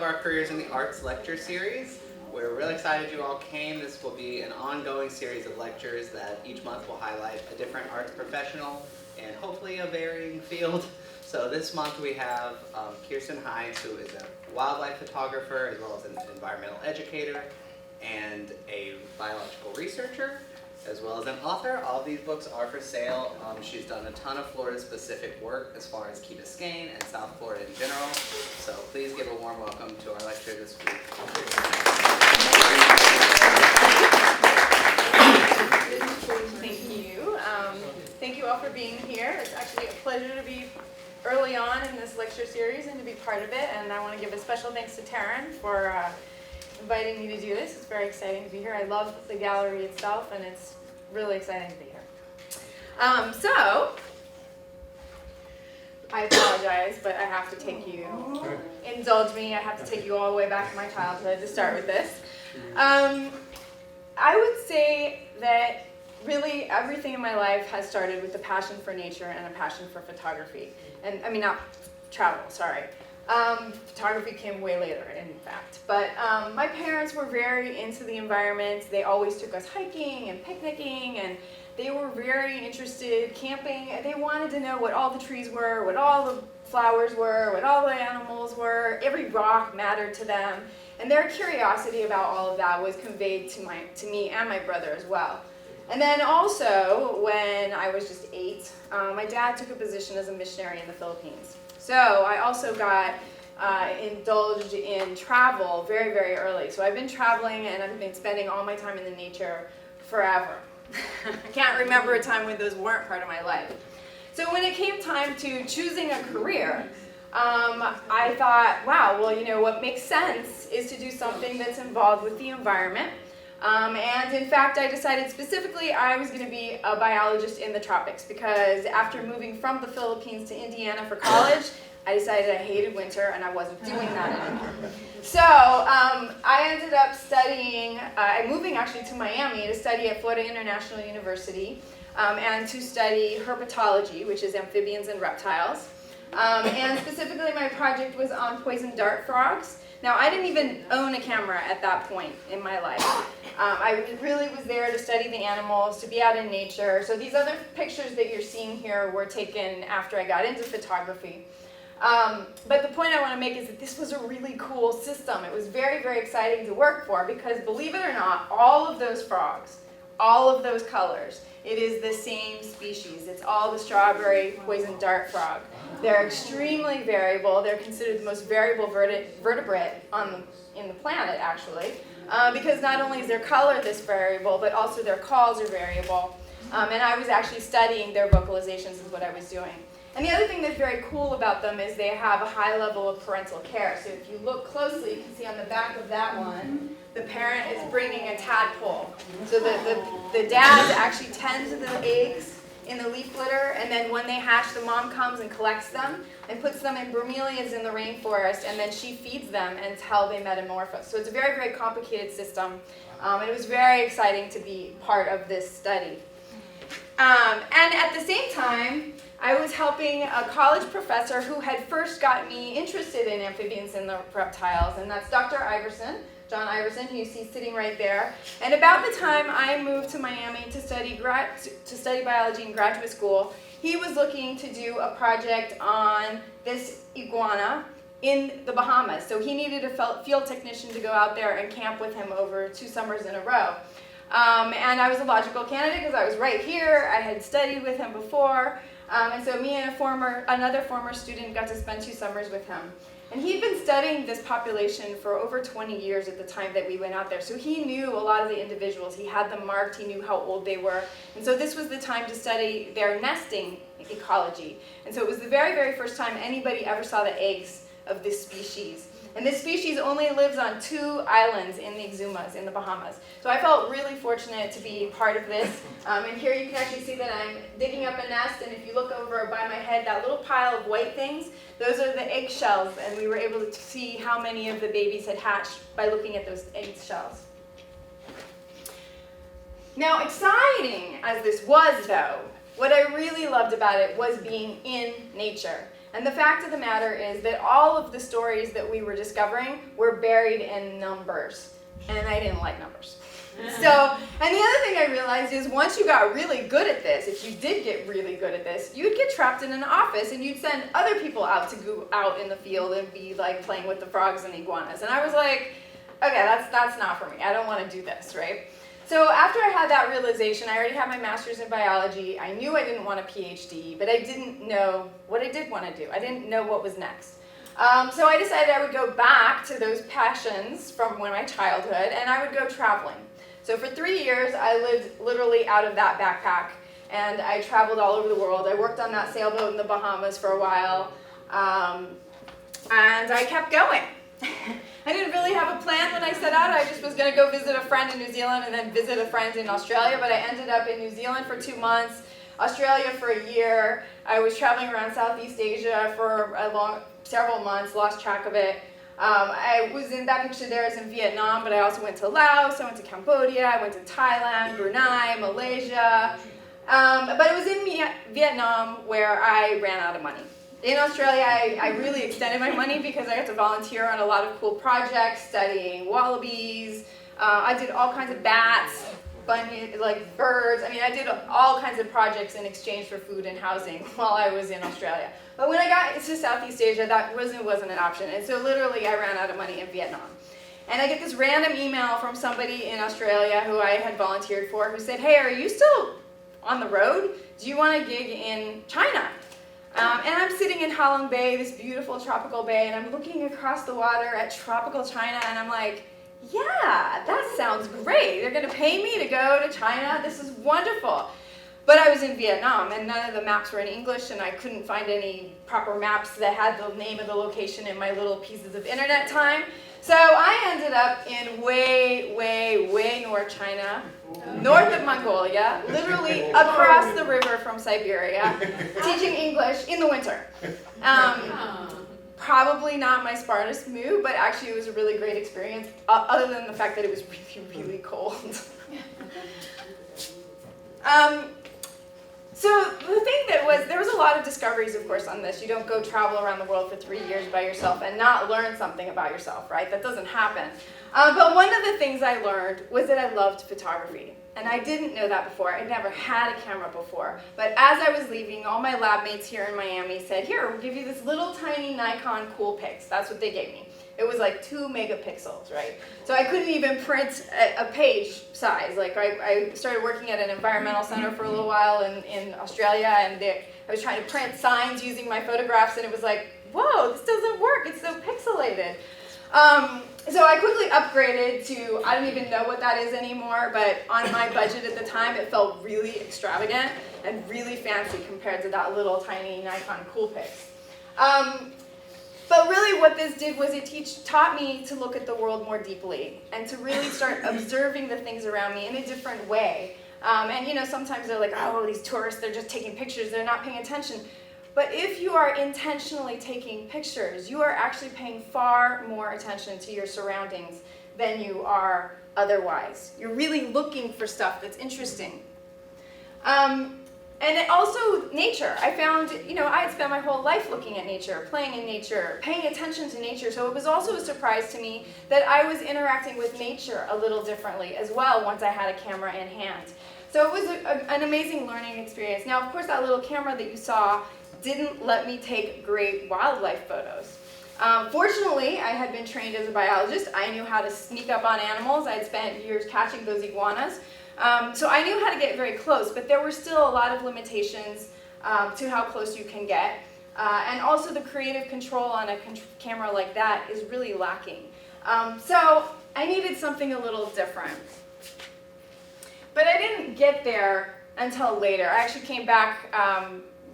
Our Careers in the Arts lecture series. We're really excited you all came. This will be an ongoing series of lectures that each month will highlight a different arts professional and hopefully a varying field. So this month we have Kristen Hines, who is a wildlife photographer as well as an environmental educator and a biological researcher, as well as an author. All of these books are for sale. She's done a ton of Florida-specific work as far as Key Biscayne and South Florida in general. So please give a warm welcome to our lecture this week. Thank you. Thank you all for being here. It's actually a pleasure to be early on in this lecture series and to be part of it. And I want to give a special thanks to Taryn for inviting me to do this. It's very exciting to be here. I love the gallery itself, and it's really exciting to be here. So, I apologize, but I have to take you, indulge me, I have to take you all the way back to my childhood to start with this. I would say that really everything in my life has started with a passion for nature and a passion for photography. And I mean, not travel, sorry. Photography came way later, in fact. But my parents were very into the environment. They always took us hiking and picnicking, and they were very interested camping. They wanted to know what all the trees were, what all the flowers were, what all the animals were. Every rock mattered to them. And their curiosity about all of that was conveyed to me and my brother as well. And then also, when I was just 8, my dad took a position as a missionary in the Philippines. So I also got indulged in travel very, very early. So I've been traveling and I've been spending all my time in the nature forever. I can't remember a time when those weren't part of my life. So when it came time to choosing a career, I thought, wow, well, you know, what makes sense is to do something that's involved with the environment. And in fact, I decided specifically I was going to be a biologist in the tropics because after moving from the Philippines to Indiana for college, I decided I hated winter and I wasn't doing that anymore. So I ended up studying, moving actually to Miami to study at Florida International University and to study herpetology, which is amphibians and reptiles. And specifically my project was on poison dart frogs. Now, I didn't even own a camera at that point in my life. I really was there to study the animals, to be out in nature. So these other pictures that you're seeing here were taken after I got into photography. But the point I want to make is that this was a really cool system. It was very, very exciting to work for because, believe it or not, all of those frogs, all of those colors, it is the same species. It's all the strawberry poison dart frog. They're extremely variable. They're considered the most variable vertebrate in the planet, actually, because not only is their color this variable, but also their calls are variable. And I was actually studying their vocalizations is what I was doing. And the other thing that's very cool about them is they have a high level of parental care. So if you look closely, you can see on the back of that one, the parent is bringing a tadpole. So the dads actually tend to the eggs in the leaf litter, and then when they hatch, the mom comes and collects them and puts them in bromeliads in the rainforest, and then she feeds them until they metamorphose. So it's a very, very complicated system, and it was very exciting to be part of this study. And at the same time, I was helping a college professor who had first got me interested in amphibians and the reptiles, and that's Dr. Iverson, John Iverson, who you see sitting right there. And about the time I moved to Miami to study biology in graduate school, he was looking to do a project on this iguana in the Bahamas. So he needed a field technician to go out there and camp with him over 2 summers in a row. And I was a logical candidate because I was right here. I had studied with him before. And so me and another former student got to spend 2 summers with him. And he'd been studying this population for over 20 years at the time that we went out there. So he knew a lot of the individuals. He had them marked. He knew how old they were. And so this was the time to study their nesting ecology. And so it was the very, very first time anybody ever saw the eggs of this species. And this species only lives on 2 islands in the Exumas in the Bahamas. So I felt really fortunate to be part of this. And here you can actually see that I'm digging up a nest, and if you look over by my head, that little pile of white things, those are the eggshells, and we were able to see how many of the babies had hatched by looking at those eggshells. Now, exciting as this was, though, what I really loved about it was being in nature. And the fact of the matter is that all of the stories that we were discovering were buried in numbers. And I didn't like numbers. So, and the other thing I realized is once you got really good at this, if you did get really good at this, you'd get trapped in an office and you'd send other people out to go out in the field and be like playing with the frogs and iguanas. And I was like, okay, that's not for me. I don't want to do this, right? So after I had that realization, I already had my master's in biology. I knew I didn't want a PhD, but I didn't know what I did want to do. I didn't know what was next. So I decided I would go back to those passions from my childhood, and I would go traveling. So for 3 years, I lived literally out of that backpack, and I traveled all over the world. I worked on that sailboat in the Bahamas for a while, and I kept going. I didn't really have a plan when I set out. I just was going to go visit a friend in New Zealand and then visit a friend in Australia, but I ended up in New Zealand for 2 months, Australia for a year. I was traveling around Southeast Asia for several months, lost track of it. I was in that picture there is in Vietnam, but I also went to Laos, I went to Cambodia, I went to Thailand, Brunei, Malaysia. But it was in Vietnam where I ran out of money. In Australia, I really extended my money because I got to volunteer on a lot of cool projects, studying wallabies. I did all kinds of bats, like birds. I mean, I did all kinds of projects in exchange for food and housing while I was in Australia. But when I got to Southeast Asia, that wasn't an option. And so literally, I ran out of money in Vietnam. And I get this random email from somebody in Australia who I had volunteered for who said, hey, are you still on the road? Do you want a gig in China? And I'm sitting in Halong Bay, this beautiful tropical bay, and I'm looking across the water at tropical China, and I'm like, yeah, that sounds great. They're going to pay me to go to China. This is wonderful. But I was in Vietnam, and none of the maps were in English, and I couldn't find any proper maps that had the name of the location in my little pieces of internet time. So I ended up in way, way, way North China, north of Mongolia, literally across the river from Siberia, teaching English in the winter. Probably not my smartest move, but actually it was a really great experience, other than the fact that it was really, really cold. So the thing there was a lot of discoveries, of course, on this. You don't go travel around the world for 3 years by yourself and not learn something about yourself, right? That doesn't happen. But one of the things I learned was that I loved photography. And I didn't know that before. I'd never had a camera before. But as I was leaving, all my lab mates here in Miami said, here, we'll give you this little tiny Nikon Coolpix. That's what they gave me. It was like 2 megapixels, right? So I couldn't even print a page size. Like I started working at an environmental center for a little while in Australia, and I was trying to print signs using my photographs, and it was like, whoa, this doesn't work. It's so pixelated. So I quickly upgraded to, I don't even know what that is anymore, but on my budget at the time, it felt really extravagant and really fancy compared to that little tiny Nikon Coolpix. But really what this did was it taught me to look at the world more deeply and to really start observing the things around me in a different way. And you know, sometimes they're like, oh, these tourists, they're just taking pictures, they're not paying attention. But if you are intentionally taking pictures, you are actually paying far more attention to your surroundings than you are otherwise. You're really looking for stuff that's interesting. And also nature. I found, you know, I had spent my whole life looking at nature, playing in nature, paying attention to nature. So it was also a surprise to me that I was interacting with nature a little differently as well once I had a camera in hand. So it was an amazing learning experience. Now, of course, that little camera that you saw didn't let me take great wildlife photos. Fortunately, I had been trained as a biologist. I knew how to sneak up on animals. I'd spent years catching those iguanas. So I knew how to get very close, but there were still a lot of limitations to how close you can get. And also the creative control on a camera like that is really lacking. So I needed something a little different. But I didn't get there until later. I actually came back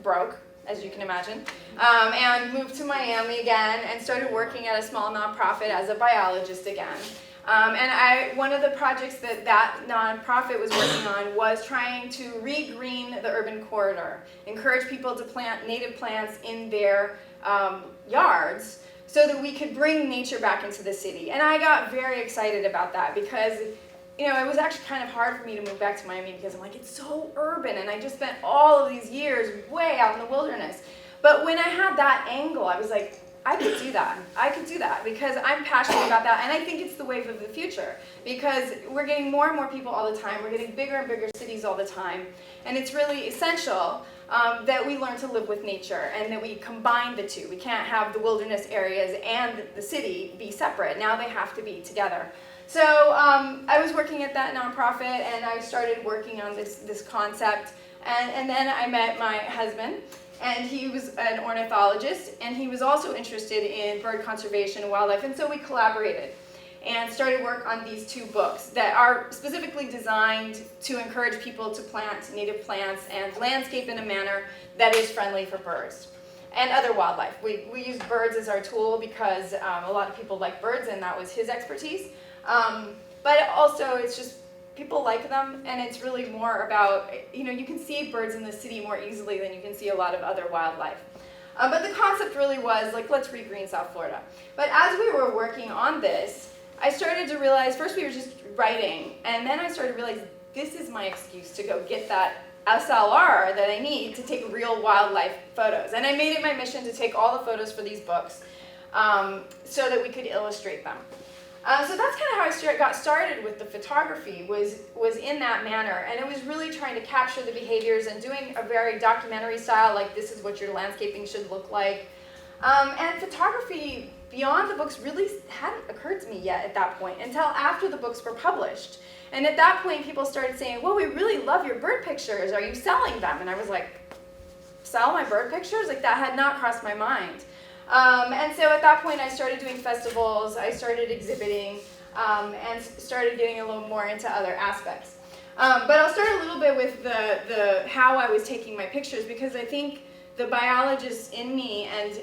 broke, as you can imagine, and moved to Miami again and started working at a small nonprofit as a biologist again. And one of the projects that nonprofit was working on was trying to re-green the urban corridor, encourage people to plant native plants in their yards so that we could bring nature back into the city. And I got very excited about that because, you know, it was actually kind of hard for me to move back to Miami because I'm like, it's so urban, and I just spent all of these years way out in the wilderness. But when I had that angle, I was like, I could do that. I could do that because I'm passionate about that, and I think it's the wave of the future because we're getting more and more people all the time. We're getting bigger and bigger cities all the time, and it's really essential that we learn to live with nature and that we combine the two. We can't have the wilderness areas and the city be separate. Now they have to be together. So I was working at that nonprofit, and I started working on this concept, and then I met my husband. And he was an ornithologist, and he was also interested in bird conservation and wildlife, and so we collaborated and started work on these 2 books that are specifically designed to encourage people to plant native plants and landscape in a manner that is friendly for birds and other wildlife. We used birds as our tool because a lot of people like birds, and that was his expertise. But also, it's just people like them, and it's really more about, you can see birds in the city more easily than you can see a lot of other wildlife. But the concept really was, let's regreen South Florida. But as we were working on this, I started to realize, first we were just writing, and then I started to realize this is my excuse to go get that SLR that I need to take real wildlife photos. And I made it my mission to take all the photos for these books so that we could illustrate them. So that's kind of how I got started with the photography, was in that manner. And it was really trying to capture the behaviors and doing a very documentary style, like this is what your landscaping should look like. And photography beyond the books really hadn't occurred to me yet at that point, until after the books were published. And at that point, people started saying, well, we really love your bird pictures. Are you selling them? And I was like, sell my bird pictures? Like, that had not crossed my mind. And so at that point, I started doing festivals, I started exhibiting, and started getting a little more into other aspects. But I'll start a little bit with the how I was taking my pictures, because I think the biologist in me and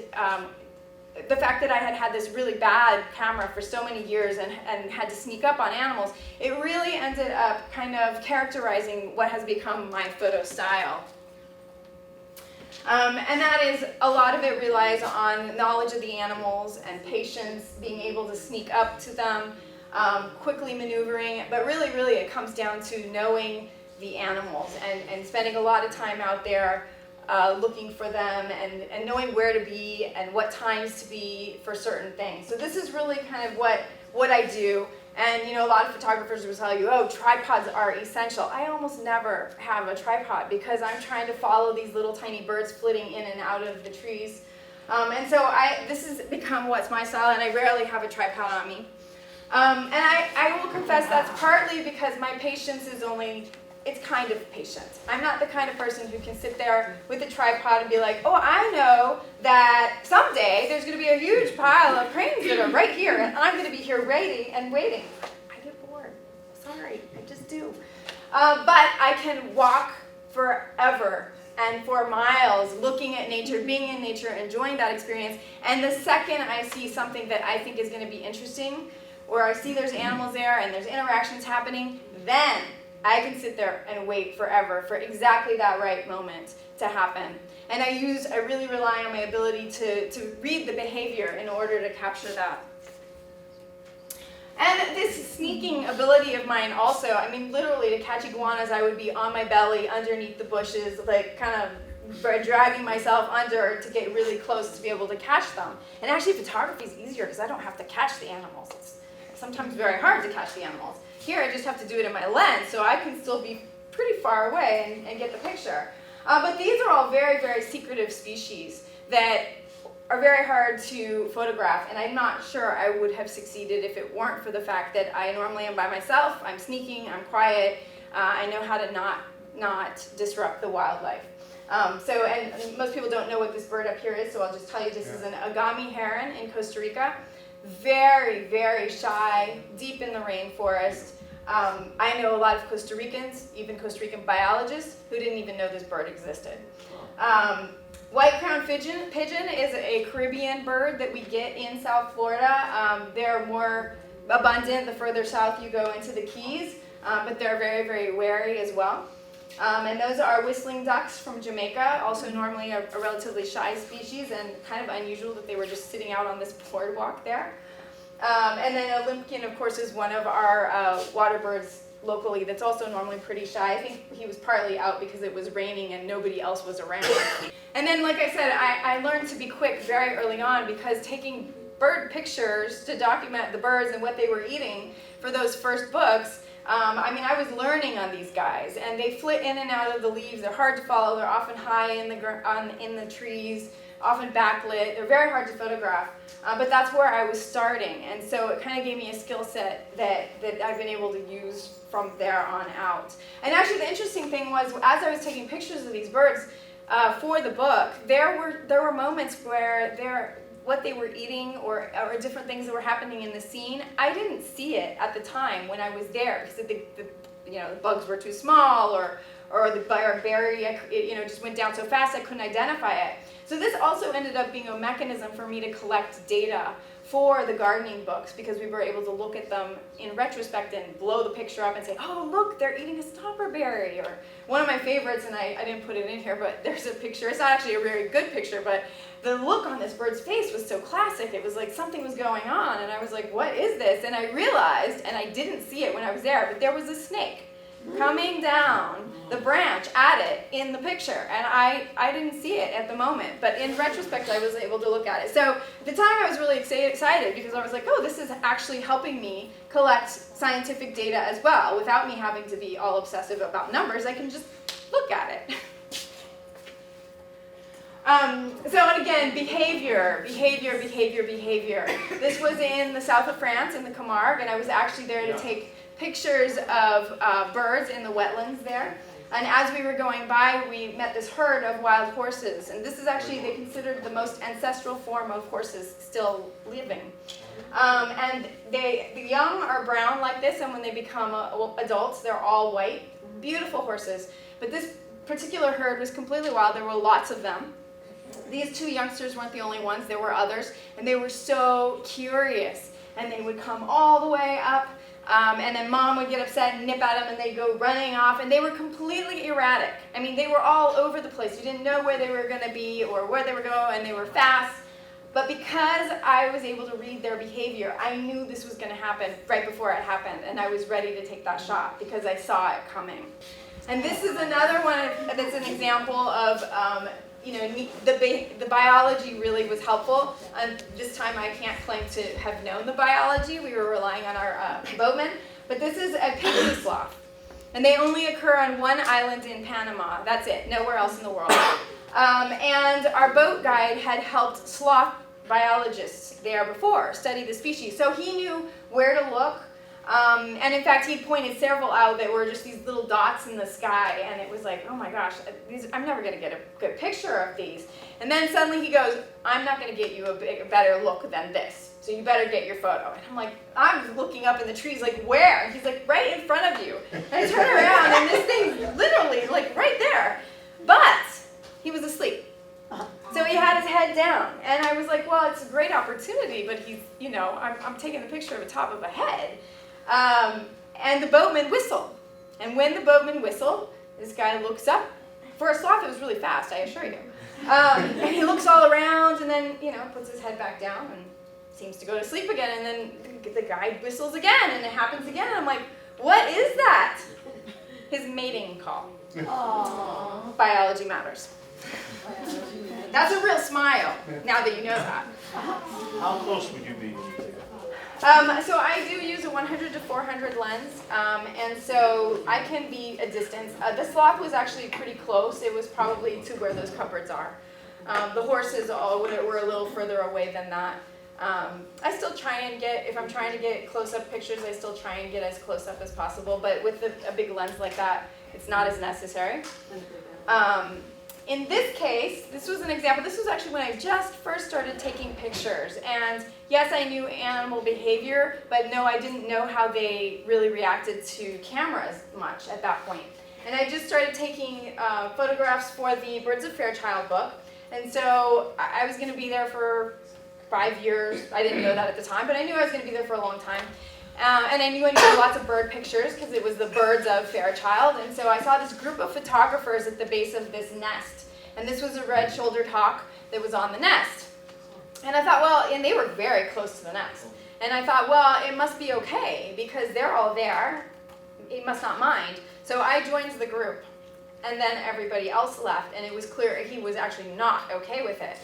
the fact that I had had this really bad camera for so many years and had to sneak up on animals, it really ended up kind of characterizing what has become my photo style. And that is, a lot of it relies on knowledge of the animals and patience, being able to sneak up to them, quickly maneuvering, but really it comes down to knowing the animals and spending a lot of time out there looking for them and knowing where to be and what times to be for certain things. So this is really kind of what I do. And a lot of photographers will tell you, oh, tripods are essential. I almost never have a tripod because I'm trying to follow these little tiny birds flitting in and out of the trees. And so this has become what's my style, and I rarely have a tripod on me. And I will confess that's partly because my patience is it's kind of patient. I'm not the kind of person who can sit there with a tripod and be like, oh, I know that someday there's going to be a huge pile of cranes that are right here, and I'm going to be here waiting. I get bored. Sorry, I just do. But I can walk forever and for miles looking at nature, being in nature, enjoying that experience. And the second I see something that I think is going to be interesting, or I see there's animals there and there's interactions happening, then I can sit there and wait forever for exactly that right moment to happen. And I really rely on my ability to read the behavior in order to capture that. And this sneaking ability of mine also, literally to catch iguanas, I would be on my belly underneath the bushes, like kind of dragging myself under to get really close to be able to catch them. And actually photography is easier because I don't have to catch the animals. It's sometimes very hard to catch the animals. Here I just have to do it in my lens, so I can still be pretty far away and get the picture. But these are all very, very secretive species that are very hard to photograph, and I'm not sure I would have succeeded if it weren't for the fact that I normally am by myself, I'm sneaking, I'm quiet, I know how to not disrupt the wildlife. And most people don't know what this bird up here is, so I'll just tell you this is an Agave Heron in Costa Rica. Very, very shy, deep in the rainforest. I know a lot of Costa Ricans, even Costa Rican biologists, who didn't even know this bird existed. White-crowned pigeon is a Caribbean bird that we get in South Florida. They're more abundant the further south you go into the Keys, but they're very, very wary as well. And those are whistling ducks from Jamaica, also normally a relatively shy species, and kind of unusual that they were just sitting out on this boardwalk there. And then a limpkin, of course, is one of our water birds locally that's also normally pretty shy. I think he was partly out because it was raining and nobody else was around. And then, like I said, I learned to be quick very early on, because taking bird pictures to document the birds and what they were eating for those first books, I mean, I was learning on these guys, and they flit in and out of the leaves. They're hard to follow. They're often high in the trees, often backlit. They're very hard to photograph, but that's where I was starting, and so it kind of gave me a skill set that I've been able to use from there on out. And actually, the interesting thing was, as I was taking pictures of these birds for the book, there were moments where what they were eating or different things that were happening in the scene, I didn't see it at the time when I was there, because the bugs were too small, or the berry just went down so fast I couldn't identify it. So this also ended up being a mechanism for me to collect data for the gardening books, because we were able to look at them in retrospect and blow the picture up and say, oh, look, they're eating a stopperberry. Or one of my favorites, and I didn't put it in here, but there's a picture. It's not actually a very good picture, but the look on this bird's face was so classic. It was like something was going on, and I was like, what is this? And I realized, and I didn't see it when I was there, but there was a snake coming down the branch at it in the picture, and I didn't see it at the moment, but in retrospect I was able to look at it. So at the time I was really excited, because I was like, oh, this is actually helping me collect scientific data as well, without me having to be all obsessive about numbers. I can just look at it. And again, behavior. This was in the south of France, in the Camargue, and I was actually there to take pictures of birds in the wetlands there. And as we were going by, we met this herd of wild horses. And this is actually, they considered the most ancestral form of horses still living. And the young are brown like this, and when they become adults, they're all white. Beautiful horses. But this particular herd was completely wild. There were lots of them. These two youngsters weren't the only ones. There were others. And they were so curious. And they would come all the way up. And then mom would get upset and nip at them, and they'd go running off, and they were completely erratic. I mean, they were all over the place. You didn't know where they were going to be or where they were going, and they were fast. But because I was able to read their behavior, I knew this was going to happen right before it happened, and I was ready to take that shot because I saw it coming. And this is another one that's an example of the biology really was helpful. This time I can't claim to have known the biology. We were relying on our boatman. But this is a pygmy sloth. And they only occur on one island in Panama. That's it, nowhere else in the world. And our boat guide had helped sloth biologists there before study the species. So he knew where to look. And in fact, he pointed several out that were just these little dots in the sky, and it was like, oh my gosh, I'm never going to get a good picture of these. And then suddenly he goes, I'm not going to get you a better look than this, so you better get your photo. And I'm like, I'm looking up in the trees, like, where? And he's like, right in front of you. And I turn around, and this thing's literally, like, right there. But he was asleep. So he had his head down, and I was like, well, it's a great opportunity, but he's, I'm taking the picture of the top of a head. And the boatman whistled. And when the boatman whistled, this guy looks up. For a sloth, it was really fast, I assure you. And he looks all around, and then, puts his head back down and seems to go to sleep again. And then the guide whistles again, and it happens again. And I'm like, what is that? His mating call. Aww. Biology matters. That's a real smile, now that you know that. How close would you be? So I do use a 100 to 400 lens, and so I can be a distance. The sloth was actually pretty close. It was probably to where those cupboards are. The horses all were a little further away than that. I still try and if I'm trying to get close-up pictures, I still try and get as close-up as possible, but with a big lens like that, it's not as necessary. In this case, this was an example. This was actually when I just first started taking pictures. And yes, I knew animal behavior, but no, I didn't know how they really reacted to cameras much at that point. And I just started taking photographs for the Birds of Fairchild book. And so I was going to be there for 5 years. I didn't know that at the time, but I knew I was going to be there for a long time. And I knew I needed lots of bird pictures because it was the Birds of Fairchild. And so I saw this group of photographers at the base of this nest. And this was a red-shouldered hawk that was on the nest. And I thought, well, and they were very close to the nest. And I thought, well, it must be okay because they're all there. he must not mind. So I joined the group, and then everybody else left, and it was clear he was actually not okay with it.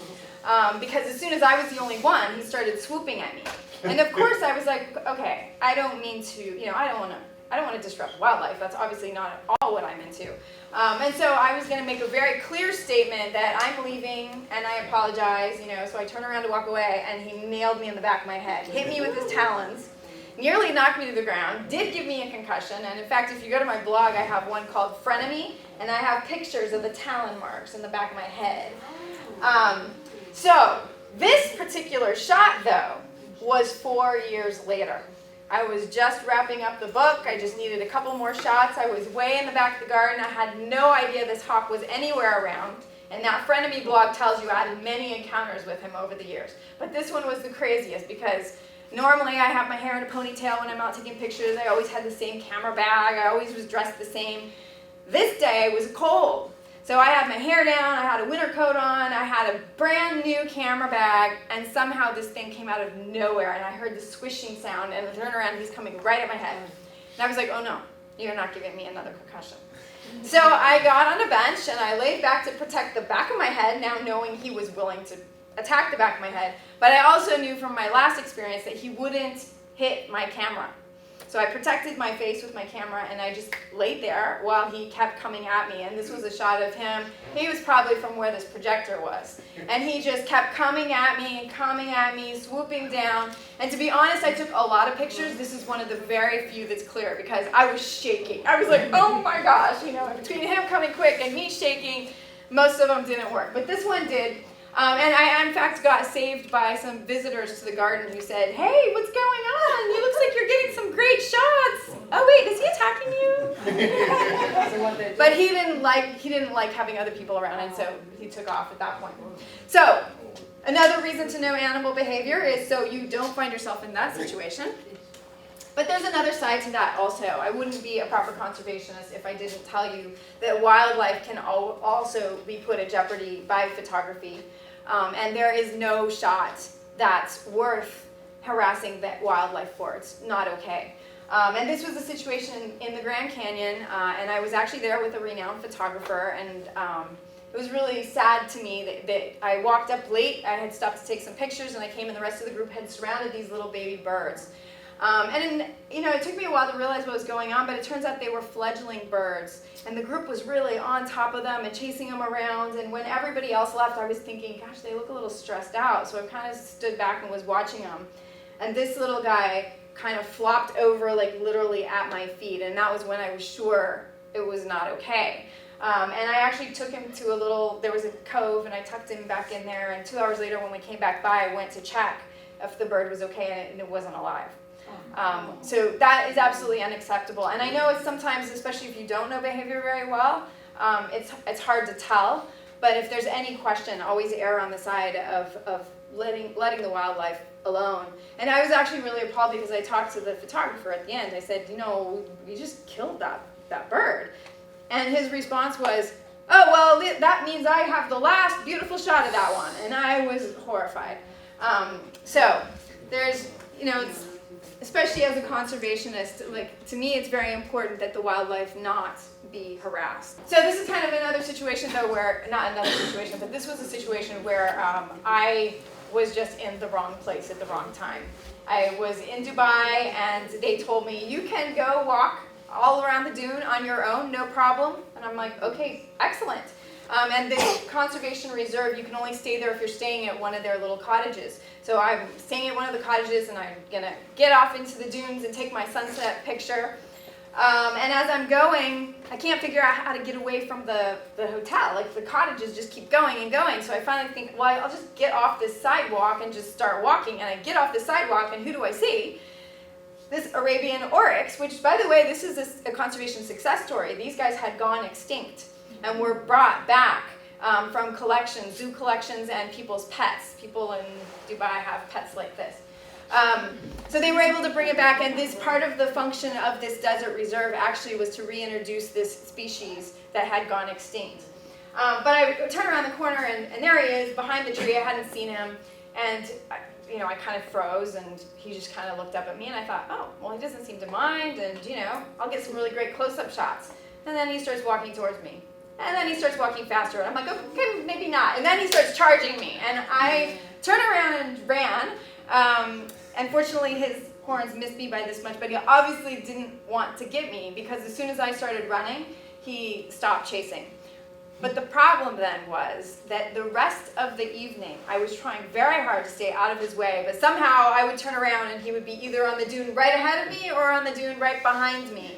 Because as soon as I was the only one, he started swooping at me. And of course I was like, okay, I don't mean to, I don't want to disrupt wildlife. That's obviously not at all what I'm into. And so I was going to make a very clear statement that I'm leaving and I apologize, so I turned around to walk away, and he nailed me in the back of my head, hit me with his talons, nearly knocked me to the ground, did give me a concussion. And in fact, if you go to my blog, I have one called Frenemy, and I have pictures of the talon marks in the back of my head. So this particular shot, though, was 4 years later. I was just wrapping up the book. I just needed a couple more shots. I was way in the back of the garden. I had no idea this hawk was anywhere around. And that Frenemy blog tells you I had many encounters with him over the years. But this one was the craziest because normally I have my hair in a ponytail when I'm out taking pictures. I always had the same camera bag. I always was dressed the same. This day was cold. So I had my hair down, I had a winter coat on, I had a brand new camera bag, and somehow this thing came out of nowhere, and I heard the swishing sound, and I turned around, and he's coming right at my head. And I was like, oh no, you're not giving me another concussion. So I got on a bench, and I laid back to protect the back of my head, now knowing he was willing to attack the back of my head. But I also knew from my last experience that he wouldn't hit my camera. So I protected my face with my camera, and I just laid there while he kept coming at me. And this was a shot of him. He was probably from where this projector was. And he just kept coming at me, swooping down. And to be honest, I took a lot of pictures. This is one of the very few that's clear because I was shaking. I was like, oh my gosh, between him coming quick and me shaking, most of them didn't work. But this one did. And I, in fact, got saved by some visitors to the garden who said, hey, what's going on? It looks like you're getting some great shots. Oh, wait, is he attacking you? But he didn't like having other people around, and so he took off at that point. So another reason to know animal behavior is so you don't find yourself in that situation. But there's another side to that also. I wouldn't be a proper conservationist if I didn't tell you that wildlife can also be put at jeopardy by photography. And there is no shot that's worth harassing that wildlife for. It's not okay. And this was a situation in the Grand Canyon, and I was actually there with a renowned photographer, and it was really sad to me that I walked up late. I had stopped to take some pictures, and I came and the rest of the group had surrounded these little baby birds. It took me a while to realize what was going on, but it turns out they were fledgling birds, and the group was really on top of them and chasing them around, and when everybody else left, I was thinking, gosh, they look a little stressed out, so I kind of stood back and was watching them, and this little guy kind of flopped over, like literally at my feet, and that was when I was sure it was not okay. And I actually took him to there was a cove, and I tucked him back in there, and 2 hours later when we came back by, I went to check if the bird was okay, and it wasn't alive. So that is absolutely unacceptable. And I know it's sometimes, especially if you don't know behavior very well, it's hard to tell. But if there's any question, always err on the side of letting the wildlife alone. And I was actually really appalled because I talked to the photographer at the end. I said, we just killed that bird. And his response was, oh, well, that means I have the last beautiful shot of that one. And I was horrified. So there's, especially as a conservationist, to me it's very important that the wildlife not be harassed. So this is kind of another situation though not another situation, but this was a situation where I was just in the wrong place at the wrong time. I was in Dubai and they told me, you can go walk all around the dune on your own, no problem. And I'm like, okay, excellent. And this conservation reserve, you can only stay there if you're staying at one of their little cottages. So I'm staying at one of the cottages and I'm gonna get off into the dunes and take my sunset picture. And as I'm going, I can't figure out how to get away from the hotel. Like the cottages just keep going and going. So I finally think, well, I'll just get off this sidewalk and just start walking. And I get off the sidewalk and who do I see? This Arabian oryx, which by the way, this is a conservation success story. These guys had gone extinct and were brought back from collections, zoo collections, and people's pets. People in Dubai have pets like this. So they were able to bring it back, and this part of the function of this desert reserve actually was to reintroduce this species that had gone extinct. But I turn around the corner, and there he is, behind the tree. I hadn't seen him. And I kind of froze, and he just kind of looked up at me, and I thought, oh, well, he doesn't seem to mind, and I'll get some really great close-up shots. And then he starts walking towards me. And then he starts walking faster, and I'm like, okay, maybe not. And then he starts charging me, and I turn around and ran. Unfortunately, his horns missed me by this much, but he obviously didn't want to get me, because as soon as I started running, he stopped chasing. But the problem then was that the rest of the evening, I was trying very hard to stay out of his way, but somehow I would turn around and he would be either on the dune right ahead of me or on the dune right behind me.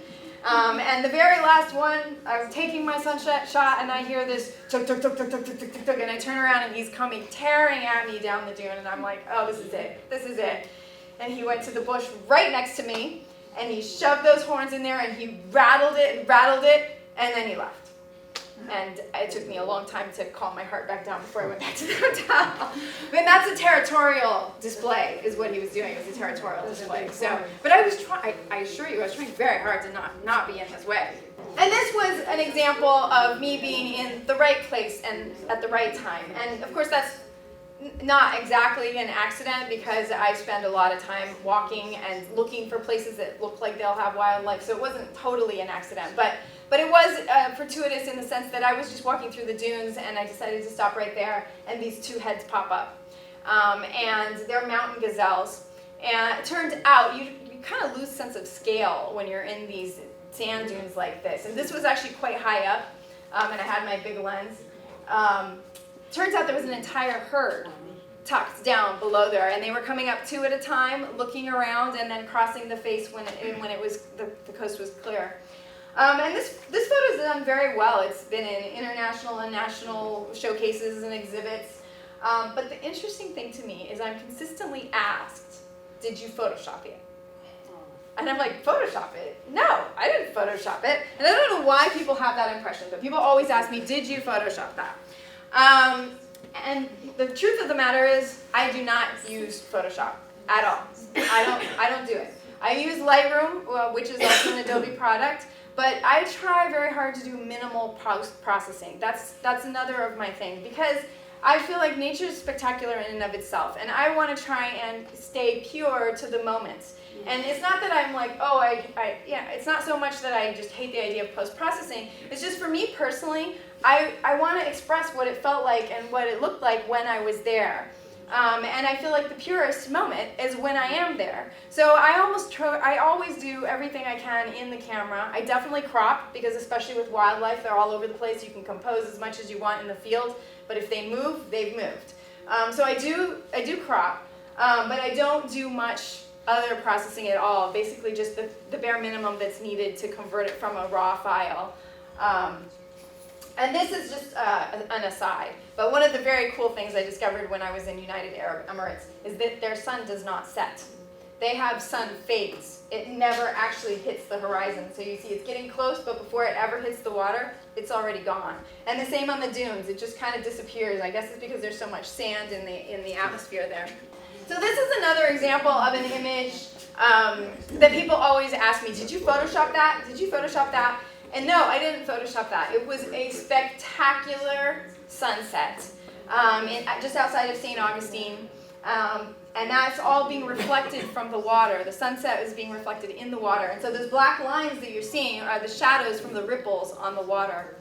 And the very last one, I was taking my sunset shot, and I hear this tuk tuk tuk tuk tuk tuk tuk tuk tuk, and I turn around and he's coming tearing at me down the dune, and I'm like, oh, this is it. And he went to the bush right next to me, and he shoved those horns in there, and he rattled it, and then he left. And it took me a long time to calm my heart back down before I went back to the hotel. But that's a territorial display, is what he was doing. It was a territorial display. So, but I assure you, I was trying very hard to not be in his way. And this was an example of me being in the right place and at the right time. And of course, that's not exactly an accident, because I spend a lot of time walking and looking for places that look like they'll have wildlife. So it wasn't totally an accident, but it was fortuitous in the sense that I was just walking through the dunes, and I decided to stop right there, and these two heads pop up. And they're mountain gazelles. And it turned out you kind of lose sense of scale when you're in these sand dunes like this. And this was actually quite high up, and I had my big lens. Turns out there was an entire herd tucked down below there, and they were coming up two at a time, looking around, and then crossing the face when it was the coast was clear. And this photo is done very well. It's been in international and national showcases and exhibits. But the interesting thing to me is I'm consistently asked, did you Photoshop it? And I'm like, Photoshop it? No, I didn't Photoshop it. And I don't know why people have that impression, but people always ask me, did you Photoshop that? And the truth of the matter is, I do not use Photoshop at all. I don't do it. I use Lightroom, which is also an Adobe product. But I try very hard to do minimal post-processing. That's another of my things, because I feel like nature is spectacular in and of itself, and I want to try and stay pure to the moments. And it's not that I'm like, oh, it's not so much that I just hate the idea of post-processing. It's just for me personally, I want to express what it felt like and what it looked like when I was there. And I feel like the purest moment is when I am there. So I always do everything I can in the camera. I definitely crop, because especially with wildlife, they're all over the place. You can compose as much as you want in the field, but if they move, they've moved. So I do crop, but I don't do much other processing at all. Basically just the bare minimum that's needed to convert it from a raw file. And this is just an aside, but one of the very cool things I discovered when I was in United Arab Emirates is that their sun does not set. They have sun fades. It never actually hits the horizon. So you see it's getting close, but before it ever hits the water, it's already gone. And the same on the dunes. It just kind of disappears. I guess it's because there's so much sand in the atmosphere there. So this is another example of an image that people always ask me, did you Photoshop that? Did you Photoshop that? And no, I didn't Photoshop that. It was a spectacular sunset just outside of St. Augustine. And that's all being reflected from the water. The sunset is being reflected in the water. And so those black lines that you're seeing are the shadows from the ripples on the water.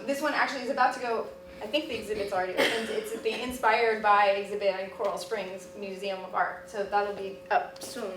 This one actually is about to go, I think the exhibit's already opened. It's the Inspired By exhibit in Coral Springs Museum of Art. So that'll be up soon.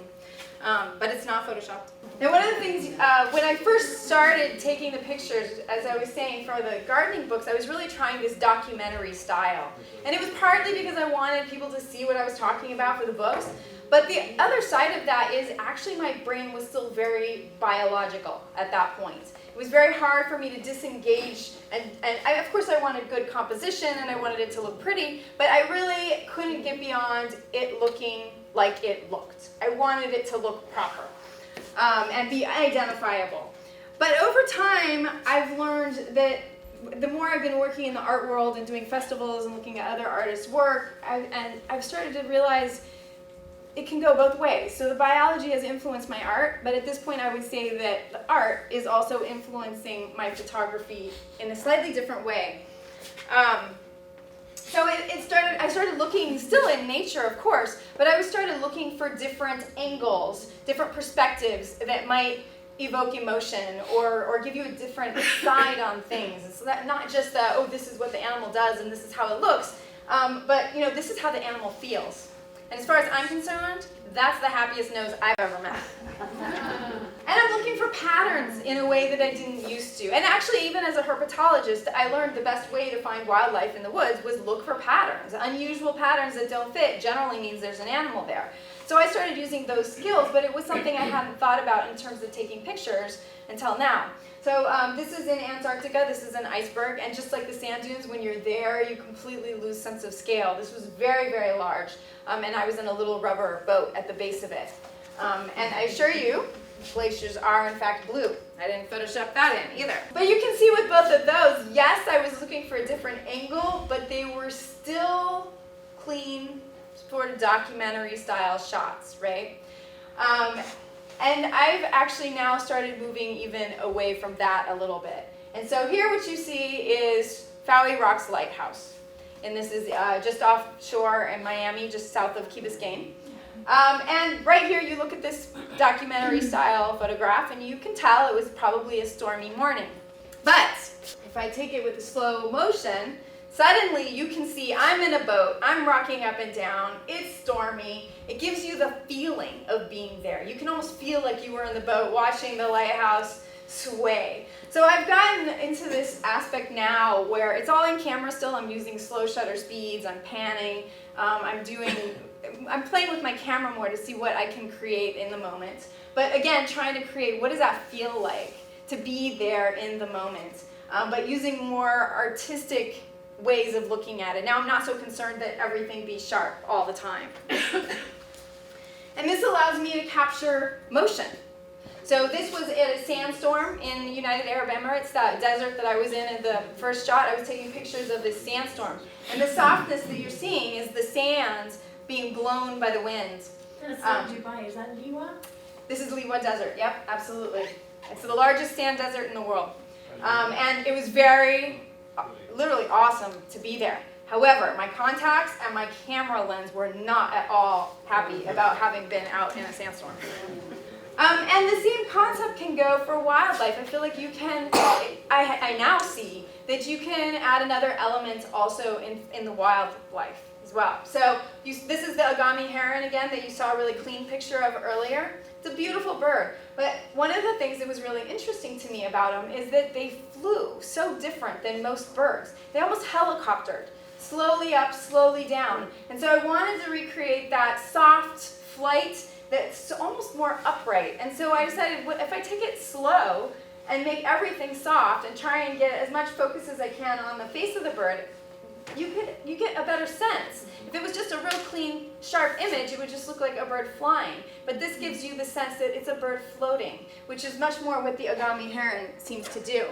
But it's not Photoshopped. Now one of the things, when I first started taking the pictures, as I was saying, for the gardening books, I was really trying this documentary style. And it was partly because I wanted people to see what I was talking about for the books. But the other side of that is actually my brain was still very biological at that point. It was very hard for me to disengage, and of course I wanted good composition and I wanted it to look pretty, but I really couldn't get beyond it looking like it looked. I wanted it to look proper and be identifiable. But over time, I've learned that the more I've been working in the art world and doing festivals and looking at other artists' work, I've started to realize it can go both ways. So the biology has influenced my art, but at this point I would say that the art is also influencing my photography in a slightly different way. So I started looking, still in nature of course, but I started looking for different angles, different perspectives that might evoke emotion or give you a different side on things. And so that not just oh, this is what the animal does and this is how it looks, but this is how the animal feels. And as far as I'm concerned, that's the happiest nose I've ever met. And I'm looking for patterns in a way that I didn't used to. And actually, even as a herpetologist, I learned the best way to find wildlife in the woods was look for patterns. Unusual patterns that don't fit generally means there's an animal there. So I started using those skills, but it was something I hadn't thought about in terms of taking pictures until now. So this is in Antarctica, this is an iceberg, and just like the sand dunes, when you're there, you completely lose sense of scale. This was very, very large, and I was in a little rubber boat at the base of it. And I assure you, glaciers are in fact blue. I didn't Photoshop that in either. But you can see with both of those, yes, I was looking for a different angle, but they were still clean, sort of documentary style shots, right? And I've actually now started moving even away from that a little bit. And so here what you see is Fowey Rocks Lighthouse. And this is just offshore in Miami, just south of Key Biscayne. And right here you look at this documentary style photograph and you can tell it was probably a stormy morning. But if I take it with a slow motion, suddenly you can see I'm in a boat, I'm rocking up and down, it's stormy. It gives you the feeling of being there. You can almost feel like you were in the boat watching the lighthouse sway. So I've gotten into this aspect now where it's all in camera still. I'm using slow shutter speeds, I'm panning, I'm playing with my camera more to see what I can create in the moment. But again, trying to create what does that feel like to be there in the moment, but using more artistic ways of looking at it. Now I'm not so concerned that everything be sharp all the time. And this allows me to capture motion. So this was at a sandstorm in the United Arab Emirates, that desert that I was in the first shot. I was taking pictures of this sandstorm. And the softness that you're seeing is the sand being blown by the wind. That's not Dubai, is that Liwa? This is Liwa Desert, yep, absolutely. It's the largest sand desert in the world. And it was very, literally awesome to be there. However, my contacts and my camera lens were not at all happy about having been out in a sandstorm. And the same concept can go for wildlife. I feel like you can, I now see that you can add another element also in the wildlife as well. So this is the Agave Heron again that you saw a really clean picture of earlier. It's a beautiful bird. But one of the things that was really interesting to me about them is that they flew so different than most birds. They almost helicoptered, slowly up, slowly down. And so I wanted to recreate that soft flight that's almost more upright. And so I decided, if I take it slow and make everything soft and try and get as much focus as I can on the face of the bird, you get a better sense. If it was just a real clean, sharp image, it would just look like a bird flying. But this gives you the sense that it's a bird floating, which is much more what the Agave Heron seems to do.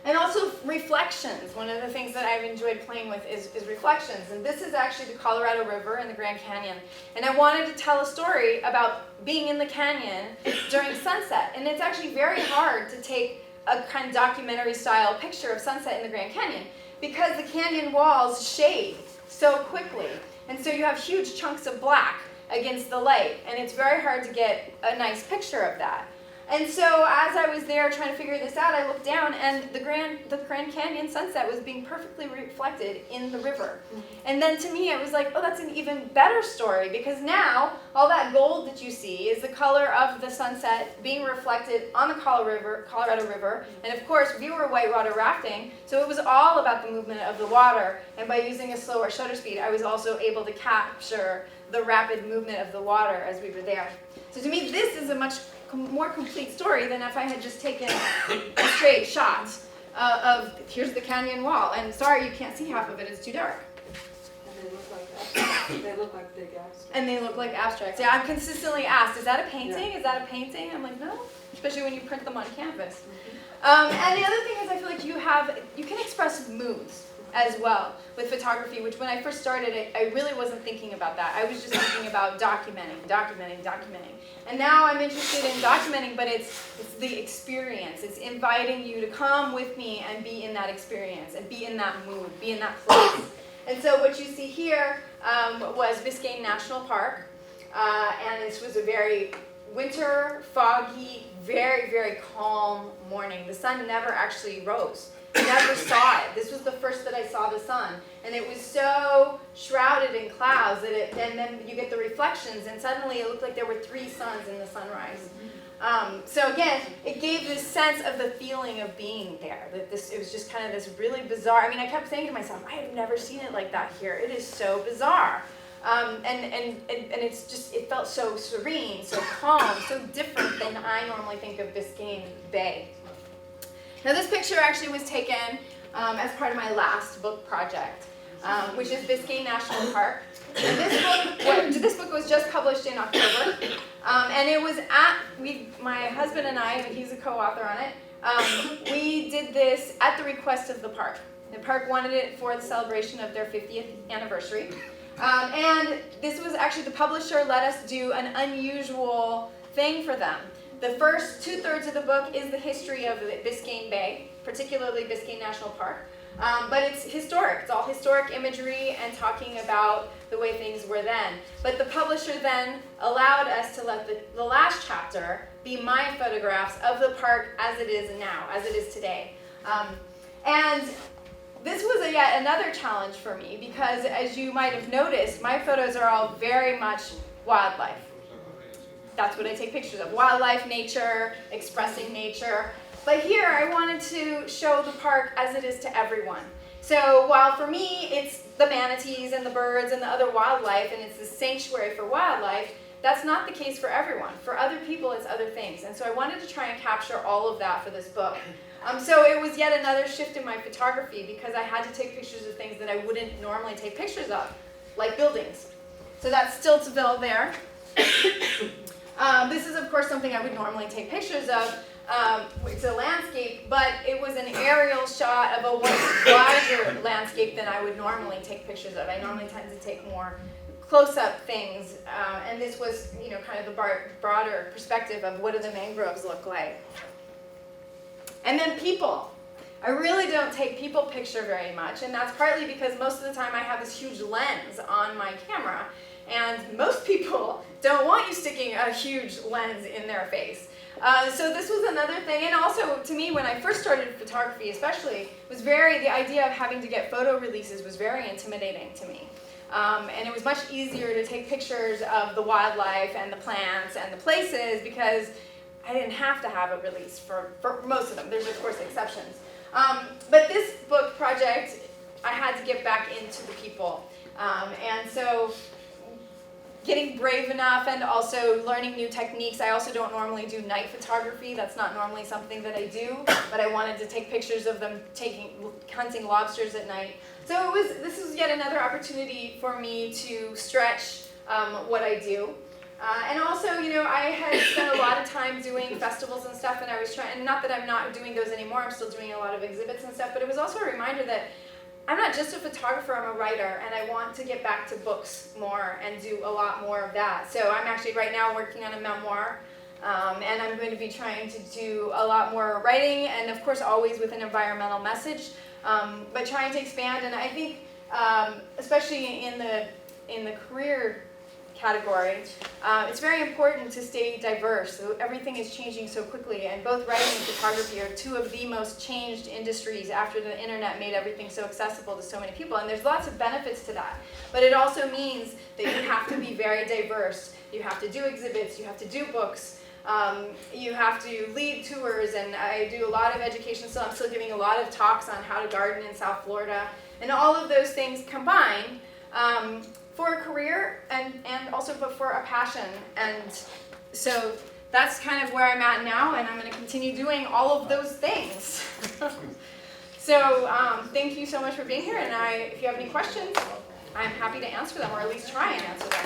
And also reflections. One of the things that I've enjoyed playing with is reflections. And this is actually the Colorado River in the Grand Canyon. And I wanted to tell a story about being in the canyon during sunset. And it's actually very hard to take a kind of documentary style picture of sunset in the Grand Canyon because the canyon walls shade so quickly. And so you have huge chunks of black against the light. And it's very hard to get a nice picture of that. And so as I was there trying to figure this out, I looked down and the Grand Canyon sunset was being perfectly reflected in the river. And then to me it was like, oh, that's an even better story because now all that gold that you see is the color of the sunset being reflected on the Colorado River. And of course we were whitewater rafting, so it was all about the movement of the water. And by using a slower shutter speed, I was also able to capture the rapid movement of the water as we were there. So to me this is a much more complete story than if I had just taken a straight shot of here's the canyon wall, and sorry you can't see half of it, it's too dark. And they look like abstracts. They look like big abstracts. And they look like abstracts. Yeah, I'm consistently asked, is that a painting? Is that a painting? I'm like, no, especially when you print them on canvas. And the other thing is I feel like you can express moods as well with photography, which when I first started it, I really wasn't thinking about that. I was just thinking about documenting. And now I'm interested in documenting, but it's the experience. It's inviting you to come with me and be in that experience and be in that mood, be in that place. And so what you see here was Biscayne National Park. And this was a very winter, foggy, very, very calm morning. The sun never actually rose. I never saw it. This was the first that I saw the sun. And it was so shrouded in clouds that and then you get the reflections, and suddenly it looked like there were 3 suns in the sunrise. So again, it gave this sense of the feeling of being there. That it was just kind of this really bizarre. I mean, I kept saying to myself, I have never seen it like that here. It is so bizarre. And it's just, it felt so serene, so calm, so different than I normally think of Biscayne Bay. Now this picture actually was taken as part of my last book project, which is Biscayne National Park. And this book was just published in October, and it was my husband and I, he's a co-author on it, we did this at the request of the park. The park wanted it for the celebration of their 50th anniversary. And this was actually, the publisher let us do an unusual thing for them. The first 2/3 of the book is the history of Biscayne Bay, particularly Biscayne National Park. But it's historic. It's all historic imagery and talking about the way things were then. But the publisher then allowed us to let the last chapter be my photographs of the park as it is now, as it is today. And this was yet another challenge for me because, as you might have noticed, my photos are all very much wildlife. That's what I take pictures of. Wildlife, nature, expressing nature. But here I wanted to show the park as it is to everyone. So while for me it's the manatees and the birds and the other wildlife and it's the sanctuary for wildlife, that's not the case for everyone. For other people it's other things. And so I wanted to try and capture all of that for this book. So it was yet another shift in my photography because I had to take pictures of things that I wouldn't normally take pictures of, like buildings. So that's Stiltsville there. This is of course something I would normally take pictures of. It's a landscape, but it was an aerial shot of a much larger landscape than I would normally take pictures of. I normally tend to take more close-up things, and this was, kind of the broader perspective of what do the mangroves look like. And then people. I really don't take people picture very much, and that's partly because most of the time I have this huge lens on my camera, and most people don't want you sticking a huge lens in their face. So this was another thing, and also to me when I first started photography especially, the idea of having to get photo releases was very intimidating to me. And it was much easier to take pictures of the wildlife and the plants and the places because I didn't have to have a release for most of them. There's of course exceptions. But this book project, I had to get back into the people. And so getting brave enough and also learning new techniques. I also don't normally do night photography. That's not normally something that I do, but I wanted to take pictures of them hunting lobsters at night. So this was yet another opportunity for me to stretch what I do. And also, I had spent a lot of time doing festivals and stuff, and I was trying, and not that I'm not doing those anymore, I'm still doing a lot of exhibits and stuff, but it was also a reminder that I'm not just a photographer, I'm a writer, and I want to get back to books more and do a lot more of that. So I'm actually right now working on a memoir, and I'm going to be trying to do a lot more writing, and of course always with an environmental message, but trying to expand. And I think, especially in the career category, it's very important to stay diverse. So everything is changing so quickly, and both writing and photography are two of the most changed industries after the internet made everything so accessible to so many people, and there's lots of benefits to that. But it also means that you have to be very diverse. You have to do exhibits, you have to do books, you have to lead tours, and I do a lot of education, so I'm still giving a lot of talks on how to garden in South Florida, and all of those things combined for a career and also but for a passion. And so that's kind of where I'm at now, and I'm going to continue doing all of those things. So thank you so much for being here, and if you have any questions, I'm happy to answer them, or at least try and answer them.